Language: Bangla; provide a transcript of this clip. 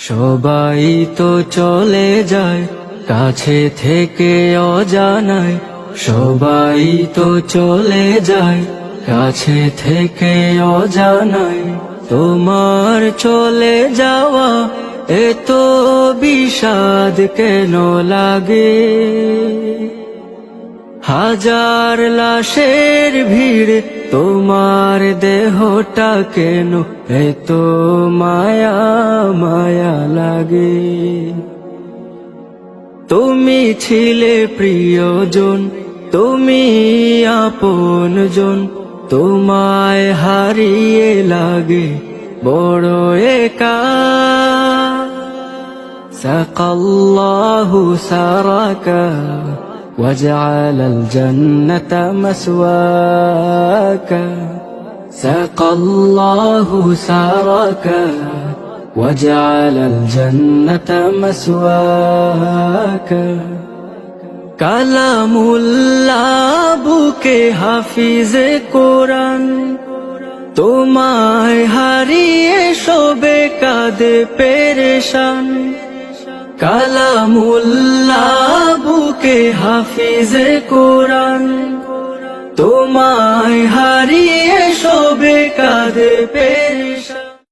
সবাই তো চলে যায় কাছে থেকে অজানায়, সবাই তো চলে যায় কাছে থেকে অজানায়। তোমার চলে যাওয়া এত বিষাদ কেন লাগে? হাজার লাশের ভিড় তোমার দেহটা কেন এত মায়া মায়া লাগে? তুমি ছিলে প্রিয়জন, তুমি আপনজন, তোমায় হারিয়ে লাগে বড় একা। সাকাল্লাহু সারাকা وجعل الجنة مسواك، سقى الله سارك وجعل الجنة مسواك। কালামুল্লাহ বুকে হাফিজে কোরআন, তোমায় হারিয়ে সবে কাঁদে পেরেশান। কালামুল্লাহ বুকে হাফিজে কোরআন, তোমায় হারিয়ে সবে কাঁদে পেরেশান।